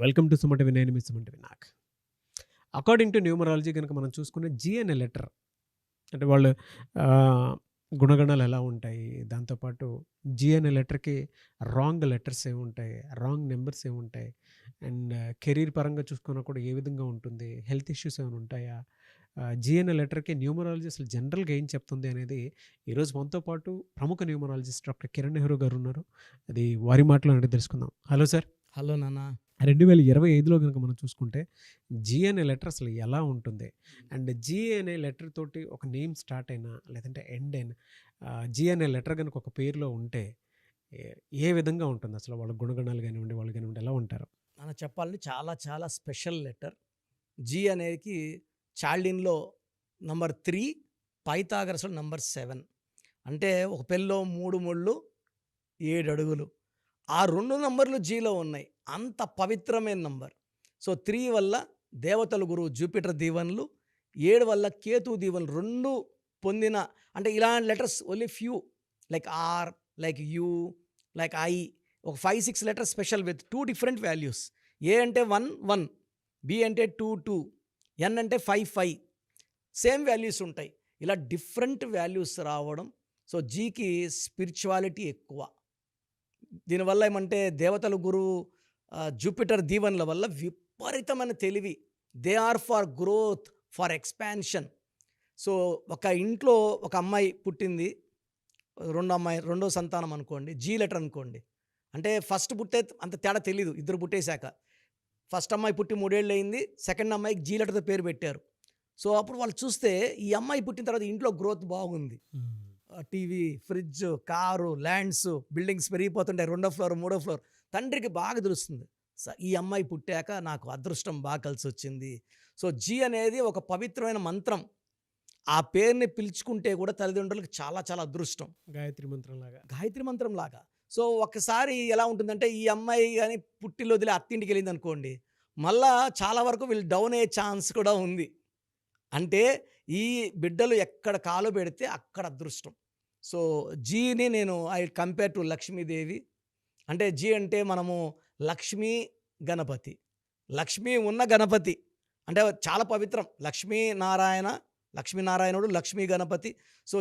Welcome to Sumati Vinay, మీ సుమటి వినాక్. According to numerology కనుక మనం చూసుకునే జీ అనే లెటర్ అంటే వాళ్ళు గుణగణాలు ఎలా ఉంటాయి, దాంతోపాటు జీ అనే లెటర్కి రాంగ్ లెటర్స్ ఏముంటాయి, రాంగ్ నెంబర్స్ ఏముంటాయి, అండ్ కెరీర్ పరంగా చూసుకున్నా కూడా ఏ విధంగా ఉంటుంది, హెల్త్ ఇష్యూస్ ఏమైనా ఉంటాయా, జీ అనే లెటర్కి న్యూమరాలజీ అసలు జనరల్గా ఏం చెప్తుంది అనేది ఈరోజు మనతో పాటు ప్రముఖ న్యూమరాలజిస్ట్ డాక్టర్ కిరణ్ నెహ్రూ గారు ఉన్నారు. అది వారి మాటలో అడిగి తెలుసుకుందాం. Hello sir. హలో నాన్న. 2025లో కనుక మనం చూసుకుంటే జీ అనే లెటర్ అసలు ఎలా ఉంటుంది, అండ్ జీ అనే లెటర్ తోటి ఒక నేమ్ స్టార్ట్ అయినా లేదంటే ఎండ్ అయినా జీ అనే లెటర్ కనుక ఒక పేరులో ఉంటే ఏ విధంగా ఉంటుంది, అసలు వాళ్ళ గుణగణాలు కానివ్వండి, వాళ్ళు కానివ్వండి ఎలా ఉంటారు? నాన్న చెప్పాలంటే చాలా చాలా స్పెషల్ లెటర్. జీ అనేది చాల్డిన్లో నంబర్ 3, పైథాగరస్లో నంబర్ 7. అంటే ఒక పెళ్ళిలో 3 ముళ్ళు 7 అడుగులు. ఆ 2 నంబర్లు జీలో ఉన్నాయి. అంత పవిత్రమైన నంబర్. సో 3 వల్ల దేవతల గురువు జూపిటర్ దీవెనలు, 7 వల్ల కేతు దీవెనలు 2 పొందిన. అంటే ఇలాంటి letters only few, like R, like U, like I, ఒక 5-6 letters special with 2 different values. A అంటే 1 1, బి అంటే 2 2, ఎన్ అంటే 5 5. సేమ్ వాల్యూస్ ఉంటాయి. ఇలా డిఫరెంట్ వాల్యూస్ రావడం. సో జీకి స్పిరిచువాలిటీ ఎక్కువ. దీనివల్ల ఏమంటే దేవతల గురువు జూపిటర్ దీవెనల వల్ల విపరీతమైన తెలివి. They are for growth, for expansion. So ఒక ఇంట్లో ఒక అమ్మాయి పుట్టింది, రెండో సంతానం అనుకోండి, జీ లెటర్ అనుకోండి. అంటే ఫస్ట్ పుట్టే అంత తేడా తెలీదు, ఇద్దరు పుట్టేశాక. ఫస్ట్ అమ్మాయి పుట్టి 3 ఏళ్ళు అయింది, సెకండ్ అమ్మాయికి జీ లెటర్తో పేరు పెట్టారు. సో అప్పుడు వాళ్ళు చూస్తే ఈ అమ్మాయి పుట్టిన తర్వాత ఇంట్లో గ్రోత్ బాగుంది. TV, fridge, car, lands, buildings పెరిగిపోతుంటాయి. 2వ ఫ్లోర్, 3వ ఫ్లోర్. తండ్రికి బాగా తెలుస్తుంది, ఈ అమ్మాయి పుట్టాక నాకు అదృష్టం బాగా కలిసి వచ్చింది. సో జీ అనేది ఒక పవిత్రమైన మంత్రం. ఆ పేరుని పిలుచుకుంటే కూడా తల్లిదండ్రులకు చాలా చాలా అదృష్టం. గాయత్రి మంత్రం లాగా. సో ఒకసారి ఎలా ఉంటుందంటే ఈ అమ్మాయి కానీ పుట్టిల్లు వదిలి అత్తింటికి వెళ్ళింది అనుకోండి, మళ్ళా చాలా వరకు వీళ్ళు డౌన్ అయ్యే ఛాన్స్ కూడా ఉంది. అంటే ఈ బిడ్డలు ఎక్కడ కాలు పెడితే అక్కడ అదృష్టం. సో జీని నేను ఐ కంపేర్ టు లక్ష్మీదేవి. అంటే జీ అంటే మనము లక్ష్మీ గణపతి, లక్ష్మీ ఉన్న గణపతి అంటే చాలా పవిత్రం. లక్ష్మీనారాయణుడు, లక్ష్మీ గణపతి. సో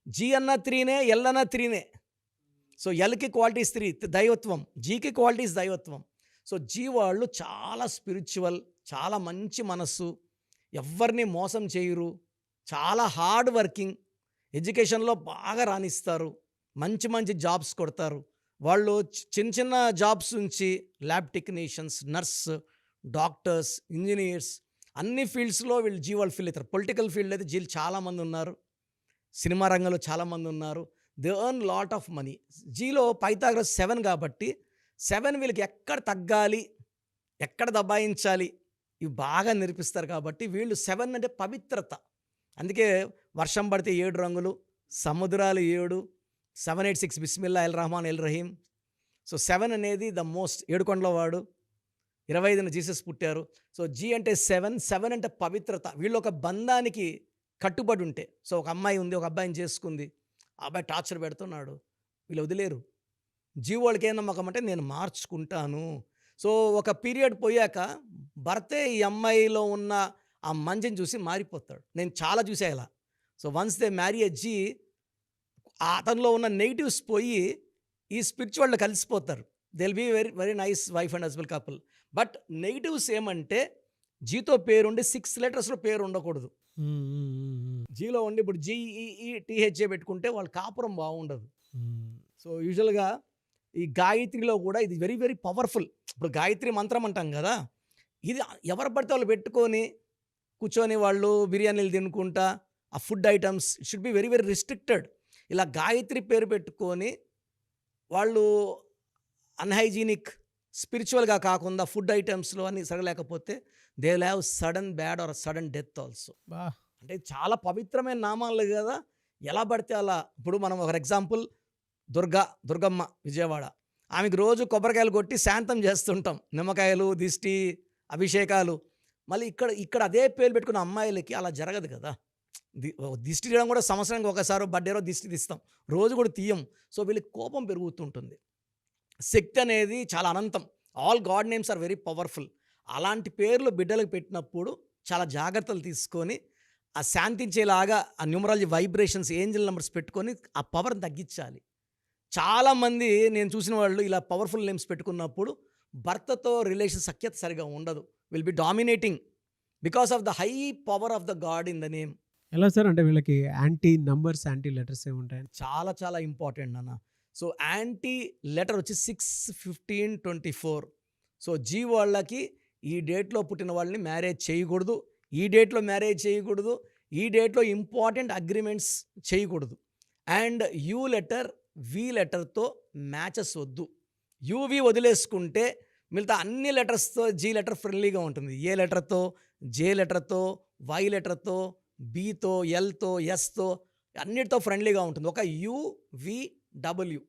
జీ అన్న 3నే, ఎల్ అన్న 3నే. సో ఎల్కి క్వాలిటీస్ 3, దైవత్వం. జీకి క్వాలిటీస్ దైవత్వం. సో జీ వాళ్ళు చాలా స్పిరిచువల్, చాలా మంచి మనస్సు, ఎవరిని మోసం చేయరు, చాలా హార్డ్ వర్కింగ్, ఎడ్యుకేషన్లో బాగా రాణిస్తారు, మంచి మంచి జాబ్స్ కొడతారు. వాళ్ళు చిన్న చిన్న జాబ్స్ నుంచి lab technicians, nurse, doctors, engineers, అన్ని ఫీల్డ్స్లో వీళ్ళు జీ వాళ్ళు ఫీల్ అవుతారు. పొలిటికల్ ఫీల్డ్ అయితే జీలు చాలామంది ఉన్నారు, సినిమా రంగంలో చాలామంది ఉన్నారు. They earn lot of money. జీలో పైథాగరస్ 7 కాబట్టి 7 వీళ్ళకి ఎక్కడ తగ్గాలి, ఎక్కడ దబాయించాలి ఇవి బాగా నేర్పిస్తారు. కాబట్టి వీళ్ళు 7 అంటే పవిత్రత. అందుకే వర్షం పడితే 7 రంగులు, సముద్రాలు 7, 786 Bismillah L Rahman L Rahim. So 7 అనేది ద మోస్ట్. 7 కొండల వాడు, 25న జీసస్ పుట్టారు. సో జీ అంటే 7 అంటే పవిత్రత. వీళ్ళు ఒక బంధానికి కట్టుబడి ఉంటే. సో ఒక అమ్మాయి ఉంది, ఒక అబ్బాయిని చేసుకుంది, ఆ అబ్బాయి టార్చర్ పెడుతున్నాడు, వీళ్ళు వదిలేరు. జీ వాళ్ళకి ఏం నమ్మకం అంటే నేను మార్చుకుంటాను. సో ఒక పీరియడ్ పోయాక భర్తే ఈ అమ్మాయిలో ఉన్న ఆ మంచిని చూసి మారిపోతాడు. నేను చాలా చూసా ఇలా. So once they marry a G, అతనిలో ఉన్న నెగిటివ్స్ పోయి ఈ స్పిరిచువల్లో కలిసిపోతారు. They will be very very nice wife and husband couple. But negatives ఏమంటే జీతో పేరుండి 6 లెటర్స్లో పేరు ఉండకూడదు. జీలో ఉండి ఇప్పుడు జీఈఈటీహెచ్ఏ పెట్టుకుంటే వాళ్ళ కాపురం బాగుండదు. సో యూజువల్గా ఈ గాయత్రిలో కూడా ఇది వెరీ వెరీ పవర్ఫుల్. ఇప్పుడు గాయత్రి మంత్రం అంటాం కదా, ఇది ఎవరు పడితే వాళ్ళు పెట్టుకొని కూర్చొని వాళ్ళు బిర్యానీలు తినుకుంటా, ఆ food items should be very very restricted. ఇలా గాయత్రి పేరు పెట్టుకొని వాళ్ళు అన్హైజీనిక్, స్పిరిచువల్గా కాకుండా ఫుడ్ ఐటమ్స్లో అని సరగలేకపోతే they will have sudden bad or sudden death also. అంటే చాలా పవిత్రమైన నామాలు కదా, ఎలా పడితే అలా. ఇప్పుడు మనం ఒక ఎగ్జాంపుల్, దుర్గమ్మ విజయవాడ, ఆమెకు రోజు కొబ్బరికాయలు కొట్టి శాంతం చేస్తుంటాం, నిమ్మకాయలు, దిష్టి, అభిషేకాలు. మళ్ళీ ఇక్కడ అదే పేరు పెట్టుకున్న అమ్మాయిలకి అలా జరగదు కదా. దిష్టి తీయడం కూడా సంవత్సరానికి ఒకసారి బర్త్డేలో దిష్టి తీస్తాం, రోజు కూడా తీయం. సో వీళ్ళకి కోపం పెరుగుతుంటుంది. శక్తి అనేది చాలా అనంతం. All god names are very powerful. అలాంటి పేర్లు బిడ్డలకు పెట్టినప్పుడు చాలా జాగ్రత్తలు తీసుకొని ఆ శాంతించేలాగా ఆ న్యూమరాలజీ వైబ్రేషన్స్ ఏంజల్ నెంబర్స్ పెట్టుకొని ఆ పవర్ని తగ్గించాలి. చాలామంది నేను చూసిన వాళ్ళు ఇలా పవర్ఫుల్ నేమ్స్ పెట్టుకున్నప్పుడు భర్తతో రిలేషన్ సఖ్యత సరిగా ఉండదు. Will be dominating because of the high power of the God in the name. ఎలా సార్? అంటే వీళ్ళకి యాంటీ నంబర్స్, యాంటీ లెటర్స్ ఏముంటాయి? చాలా చాలా ఇంపార్టెంట్ నాన్న. సో యాంటీ లెటర్ వచ్చి 6-15-24. సో జీ వాళ్ళకి ఈ డేట్లో పుట్టిన వాళ్ళని మ్యారేజ్ చేయకూడదు, ఈ డేట్లో మ్యారేజ్ చేయకూడదు, ఈ డేట్లో ఇంపార్టెంట్ అగ్రిమెంట్స్ చేయకూడదు. అండ్ యూ లెటర్ వి లెటర్తో మ్యాచెస్ వద్దు. యూవి వదిలేసుకుంటే మిగతా అన్ని లెటర్స్తో జీ లెటర్ ఫ్రెండ్లీగా ఉంటుంది. ఏ లెటర్తో, జే లెటర్తో, వై లెటర్తో, బీతో, ఎల్తో, ఎస్తో అన్నిటితో ఫ్రెండ్లీగా ఉంటుంది. ఒక యువిడబ్ల్యూ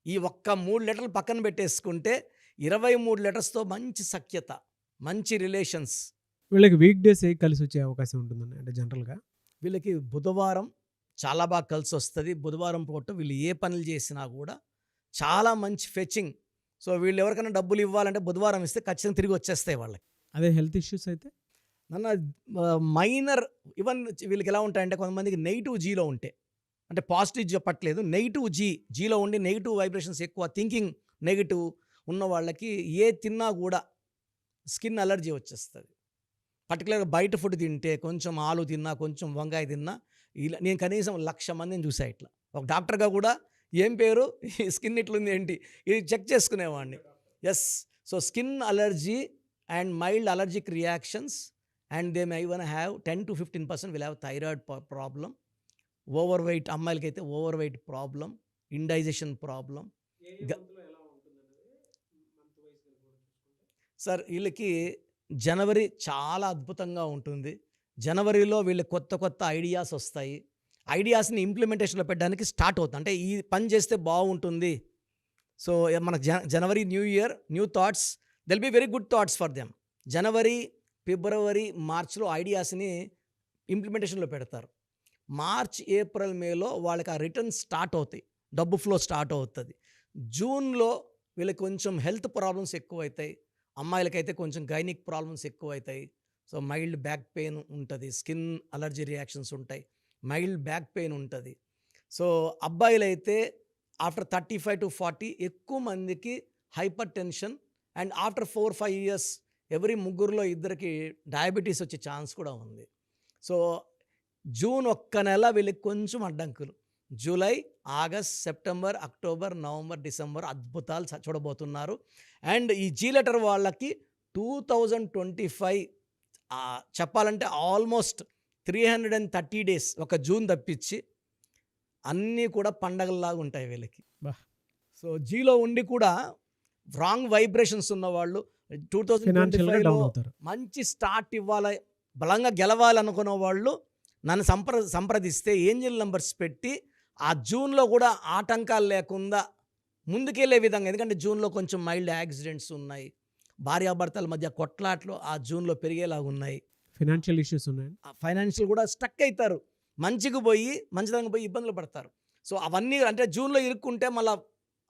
ఈ ఒక్క 3 లెటర్లు పక్కన పెట్టేసుకుంటే 23 లెటర్స్తో మంచి సఖ్యత, మంచి రిలేషన్స్. వీళ్ళకి వీక్ డేస్ కలిసి వచ్చే అవకాశం ఉంటుందండి అంటే జనరల్గా? వీళ్ళకి బుధవారం చాలా బాగా కలిసి వస్తుంది. బుధవారం పూట వీళ్ళు ఏ పనులు చేసినా కూడా చాలా మంచి ఫెచింగ్. సో వీళ్ళు ఎవరికైనా డబ్బులు ఇవ్వాలంటే బుధవారం ఇస్తే ఖచ్చితంగా తిరిగి వచ్చేస్తాయి వాళ్ళకి. అదే హెల్త్ ఇష్యూస్ అయితే? నన్న మైనర్ ఈవెన్ వీళ్ళకి ఎలా ఉంటాయంటే కొంతమందికి నెగిటివ్ జీలో ఉంటాయి, అంటే పాజిటివ్ చెప్పట్లేదు, నెగిటివ్ జీలో ఉండి నెగిటివ్ వైబ్రేషన్స్ ఎక్కువ, థింకింగ్ నెగిటివ్ ఉన్న వాళ్ళకి ఏ తిన్నా కూడా స్కిన్ అలర్జీ వచ్చేస్తుంది. పర్టికులర్గా బయట ఫుడ్ తింటే, కొంచెం ఆలు తిన్నా, కొంచెం వంకాయ తిన్నా, ఇలా నేను కనీసం 1,00,000 మందిని చూసా ఇట్లా. ఒక డాక్టర్గా కూడా ఏం పేరు, ఈ స్కిన్ ఇట్లుంది ఏంటి, ఇది చెక్ చేసుకునేవాడిని. Yes, so skin allergy and mild allergic reactions and they may even have 10-15% will have thyroid problem. Overweight, అమ్మాయిలకి అయితే overweight problem, indigestion problem. Sir వీళ్ళకి జనవరి చాలా అద్భుతంగా ఉంటుంది. జనవరిలో వీళ్ళకి కొత్త కొత్త ఐడియాస్ వస్తాయి. ఐడియాస్ని ఇంప్లిమెంటేషన్లో పెట్టడానికి స్టార్ట్ అవుతుంది. అంటే ఈ పని చేస్తే బాగుంటుంది. సో మనకు జనవరి new year, new thoughts, they'll be very good thoughts for them. జనవరి, ఫిబ్రవరి, మార్చ్లో ఐడియాస్ని ఇంప్లిమెంటేషన్లో పెడతారు. మార్చ్, ఏప్రిల్, మేలో వాళ్ళకి ఆ రిటర్న్స్ స్టార్ట్ అవుతాయి, డబ్బు ఫ్లో స్టార్ట్ అవుతుంది. జూన్లో వీళ్ళకి కొంచెం హెల్త్ ప్రాబ్లమ్స్ ఎక్కువ అవుతాయి. అమ్మాయిలకైతే కొంచెం గైనిక్ ప్రాబ్లమ్స్ ఎక్కువ అవుతాయి. సో మైల్డ్ బ్యాక్ పెయిన్ ఉంటుంది, స్కిన్ అలర్జీ రియాక్షన్స్ ఉంటాయి, మైల్డ్ బ్యాక్ పెయిన్ ఉంటుంది. సో అబ్బాయిలైతే ఆఫ్టర్ 35-40 ఎక్కువ మందికి hyper tension, and after 4-5 years ఎవరి 3 2 డయాబెటీస్ వచ్చే ఛాన్స్ కూడా ఉంది. సో జూన్ ఒక్క నెల వీళ్ళకి కొంచెం అడ్డంకులు. July, August, September, October, November, December అద్భుతాలు చూడబోతున్నారు. అండ్ ఈ జీ లెటర్ వాళ్ళకి 2025 చెప్పాలంటే ఆల్మోస్ట్ 330 days, ఒక జూన్ తప్పించి అన్నీ కూడా పండగల్లాగా ఉంటాయి వీళ్ళకి. సో జీలో ఉండి కూడా రాంగ్ వైబ్రేషన్స్ ఉన్నవాళ్ళు 2025లో మంచి స్టార్ట్ ఇవ్వాలి, బలంగా గెలవాలనుకున్న వాళ్ళు నన్ను సంప్రదిస్తే ఏంజల్ నెంబర్స్ పెట్టి ఆ జూన్లో కూడా ఆటంకాలు లేకుండా ముందుకెళ్ళే విధంగా, ఎందుకంటే జూన్లో కొంచెం మైల్డ్ యాక్సిడెంట్స్ ఉన్నాయి, భార్యాభర్తల మధ్య కొట్లాట్లు ఆ జూన్లో పెరిగేలాగా ఉన్నాయి, ఫైనాన్షియల్ ఇష్యూస్ ఉన్నాయి, ఫైనాన్షియల్ కూడా స్టక్ అవుతారు, మంచిగా పోయి మంచిదంగా పోయి ఇబ్బందులు పడతారు. సో అవన్నీ అంటే జూన్లో ఇరుక్కుంటే మళ్ళీ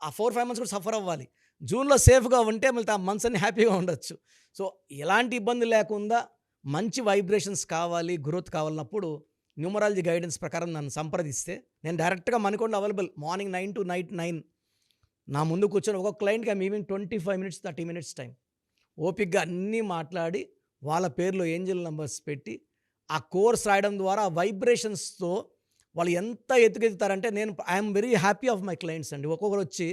ఆ 4-5 months కూడా సఫర్ అవ్వాలి. జూన్లో సేఫ్గా ఉంటే మళ్ళీ ఆ మంత్స్ అన్ని హ్యాపీగా ఉండొచ్చు. సో ఎలాంటి ఇబ్బంది లేకుండా మంచి వైబ్రేషన్స్ కావాలి, గ్రోత్ కావాలన్నప్పుడు న్యూమరాలజీ గైడెన్స్ ప్రకారం నన్ను సంప్రదిస్తే నేను డైరెక్ట్గా మనకొండ అవైలబుల్. మార్నింగ్ 9 to night 9 నా ముందు కూర్చొని ఒక్కొక్క క్లయింట్కి ఐమ్ ఈవింగ్ 25 minutes 30 minutes టైం ఓపిక్గా అన్నీ మాట్లాడి వాళ్ళ పేర్లో ఏంజల్ నెంబర్స్ పెట్టి ఆ కోర్స్ రాయడం ద్వారా ఆ వైబ్రేషన్స్తో వాళ్ళు ఎంత ఎత్తుకెత్తుతారంటే నేను I'm very happy of my clients అండి. ఒక్కొక్కరు వచ్చి,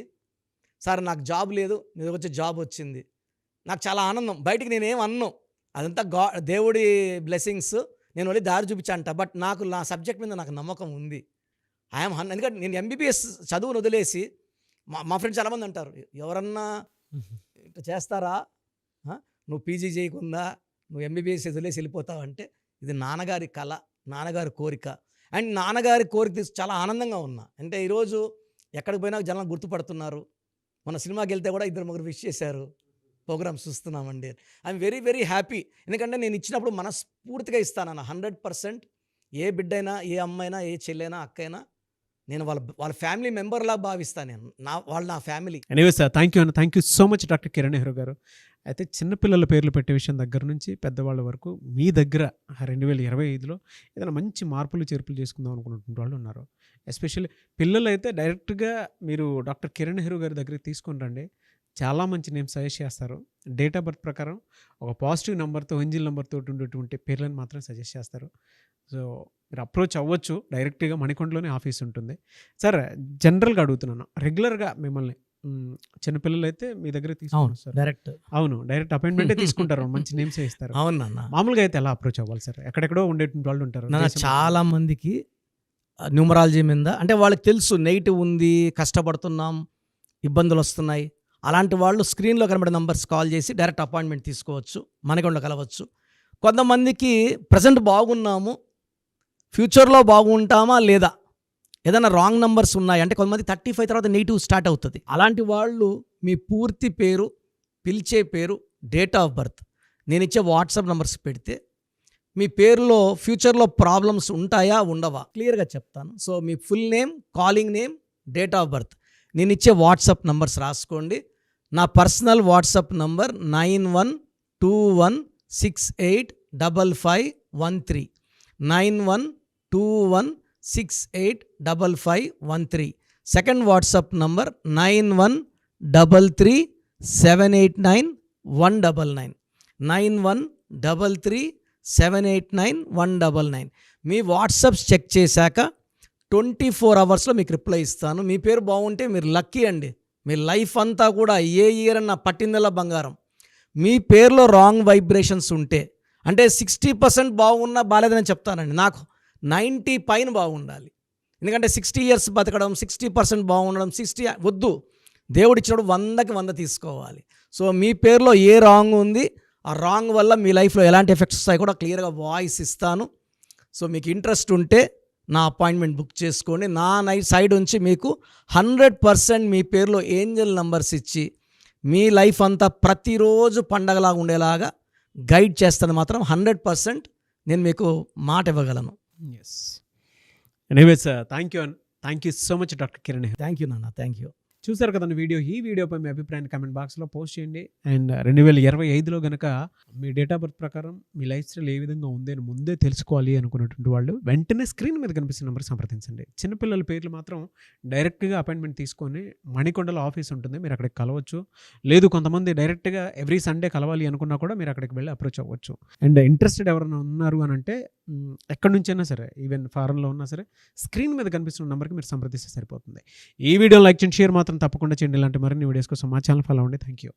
సార్ నాకు జాబ్ లేదు, మీరు వచ్చి జాబ్ వచ్చింది, నాకు చాలా ఆనందం. బయటికి నేనేం అన్నాను, అదంతా దేవుడి బ్లెస్సింగ్స్, నేను వెళ్ళి దారి చూపించాంట. బట్ నాకు నా సబ్జెక్ట్ మీద నాకు నమ్మకం ఉంది. ఎందుకంటే నేను ఎంబీబీఎస్ చదువును వదిలేసి మా ఫ్రెండ్స్ చాలామంది అంటారు, ఎవరన్నా ఇట్లా చేస్తారా, నువ్వు పీజీ చేయకుండా నువ్వు ఎంబీబీఎస్ వదిలేసి వెళ్ళిపోతావు అంటే, ఇది నాన్నగారి కళ, నాన్నగారి కోరిక. అండ్ నాన్నగారి కోరిక చాలా ఆనందంగా ఉన్నా. అంటే ఈరోజు ఎక్కడికి పోయినా జనం గుర్తుపడుతున్నారు. మన సినిమాకి వెళ్తే కూడా 2-3 విష్ చేశారు, ప్రోగ్రామ్స్ చూస్తున్నామండి. I'm very very happy. ఎందుకంటే నేను ఇచ్చినప్పుడు మనస్ఫూర్తిగా ఇస్తాను 100%. ఏ బిడ్డైనా, ఏ అమ్మైనా, ఏ చెల్లైనా, అక్కైనా నేను వాళ్ళ ఫ్యామిలీ మెంబర్లా భావిస్తాను. నేను వాళ్ళు నా family. Anyway sir, thank you అన్న, thank you so much doctor Kiran Nehru గారు. అయితే చిన్నపిల్లల పేర్లు పెట్టే విషయం దగ్గర నుంచి పెద్దవాళ్ళ వరకు మీ దగ్గర 2025లో ఏదైనా మంచి మార్పులు చేర్పులు చేసుకుందాం అనుకున్నటువంటి వాళ్ళు ఉన్నారు. ఎస్పెషల్లీ పిల్లలు అయితే డైరెక్ట్గా మీరు డాక్టర్ కిరణ్ నెహ్రూ గారి దగ్గరికి తీసుకొని రండి. చాలా మంచి నేమ్స్ సజెస్ట్ చేస్తారు. డేట్ ఆఫ్ బర్త్ ప్రకారం ఒక పాజిటివ్ నెంబర్తో, ఏంజిల్ నెంబర్తో ఉండేటువంటి పేర్లను మాత్రం సజెస్ట్ చేస్తారు. సో మీరు అప్రోచ్ అవ్వచ్చు. డైరెక్ట్గా మణికొండలోనే ఆఫీస్ ఉంటుంది. సార్, జనరల్గా అడుగుతున్నాను, రెగ్యులర్గా మిమ్మల్ని చిన్నపిల్లలు అయితే మీ దగ్గర తీసుకుంటారు సార్? డైరెక్ట్. అవును, డైరెక్ట్ అపాయింట్మెంటే తీసుకుంటారు. మంచి నేమ్స్ ఇస్తారు. అవును నాన్న. మామూలుగా అయితే ఎలా అప్రోచ్ అవ్వాలి సార్? ఎక్కడెక్కడో ఉండేటువంటి వాళ్ళు ఉంటారు. చాలా మందికి న్యూమరాలజీ మీద అంటే వాళ్ళకి తెలుసు నెగిటివ్ ఉంది, కష్టపడుతున్నాం, ఇబ్బందులు వస్తున్నాయి. అలాంటి వాళ్ళు స్క్రీన్లో కనబడే నంబర్స్ కాల్ చేసి డైరెక్ట్ అపాయింట్మెంట్ తీసుకోవచ్చు, మనకుండా కలవచ్చు. కొంతమందికి ప్రజెంట్ బాగున్నాము, ఫ్యూచర్లో బాగుంటామా లేదా, ఏదైనా రాంగ్ నంబర్స్ ఉన్నాయి అంటే కొంతమంది 35 తర్వాత నెగిటివ్ స్టార్ట్ అవుతుంది. అలాంటి వాళ్ళు మీ పూర్తి పేరు, పిలిచే పేరు, డేట్ ఆఫ్ బర్త్, నేను ఇచ్చే వాట్సాప్ నంబర్స్ పెడితే మీ పేరులో ఫ్యూచర్లో ప్రాబ్లమ్స్ ఉంటాయా ఉండవా క్లియర్గా చెప్తాను. So me full name, calling name, date of birth, నేను ఇచ్చే వాట్సాప్ నంబర్స్ రాసుకోండి. నా personal WhatsApp number 9121685513 9121685513. Second WhatsApp number 9133789199 9133789199. మీ వాట్సాప్స్ చెక్ చేశాక 24 అవర్స్లో మీకు రిప్లై ఇస్తాను. మీ పేరు బాగుంటే మీరు లక్కీ అండి. మీ లైఫ్ అంతా కూడా ఏ ఇయర్ అన్న పట్టిందల్లా బంగారం. మీ పేరులో రాంగ్ వైబ్రేషన్స్ ఉంటే అంటే 60% బాగున్నా బాలేదని చెప్తానండి. నాకు 90 పైన బాగుండాలి. ఎందుకంటే 60 ఇయర్స్ బతకడం, 60% బాగుండడం, 60 వద్దు. దేవుడు ఇచ్చినప్పుడు 100కి 100 తీసుకోవాలి. సో మీ పేరులో ఏ రాంగ్ ఉంది, ఆ రాంగ్ వల్ల మీ లైఫ్లో ఎలాంటి ఎఫెక్ట్స్ వస్తాయి కూడా క్లియర్గా వాయిస్ ఇస్తాను. సో మీకు ఇంట్రెస్ట్ ఉంటే నా అపాయింట్మెంట్ బుక్ చేసుకోండి. నా సైడ్ నుంచి మీకు 100% మీ పేరులో ఏంజల్ నంబర్స్ ఇచ్చి మీ లైఫ్ అంతా ప్రతిరోజు పండగలాగా ఉండేలాగా గైడ్ చేస్తాను. మాత్రం 100% నేను మీకు మాట ఇవ్వగలను. Yes. Anyway sir, thank you so much doctor Kiran. Thank you నాన్న, థ్యాంక్ యూ. చూసారు కదండి వీడియో. ఈ వీడియోపై మీ అభిప్రాయాన్ని కామెంట్ బాక్స్లో పోస్ట్ చేయండి. అండ్ 2025లో కనుక మీ డేట్ ఆఫ్ బర్త్ ప్రకారం మీ లైఫ్ స్టైల్ ఏ విధంగా ఉంది అని ముందే తెలుసుకోవాలి అనుకున్నటువంటి వాళ్ళు వెంటనే స్క్రీన్ మీద కనిపిస్తున్న నెంబర్ సంప్రదించండి. చిన్నపిల్లల పేర్లు మాత్రం డైరెక్ట్గా అపాయింట్మెంట్ తీసుకొని మణికొండలో ఆఫీస్ ఉంటుంది, మీరు అక్కడికి కలవచ్చు. లేదు కొంతమంది డైరెక్ట్గా ఎవ్రీ సండే కలవాలి అనుకున్నా కూడా మీరు అక్కడికి వెళ్ళి అప్రోచ్ అవ్వచ్చు. అండ్ ఇంట్రెస్టెడ్ ఎవరైనా ఉన్నారు అని అంటే ఎక్కడి నుంచైనా సరే, ఈవెన్ ఫారెన్లో ఉన్నా సరే, స్క్రీన్ మీద కనిపిస్తున్న నెంబర్కి మీరు సంప్రదిస్తే సరిపోతుంది. ఈ వీడియో లైక్ చేయండి, షేర్ మాత్రం తప్పకుండా చేయండి. ఇలాంటి మరిన్ని వీడియోస్ కోసం మా ఛానల్ ఫాలో అవ్వండి. Thank you.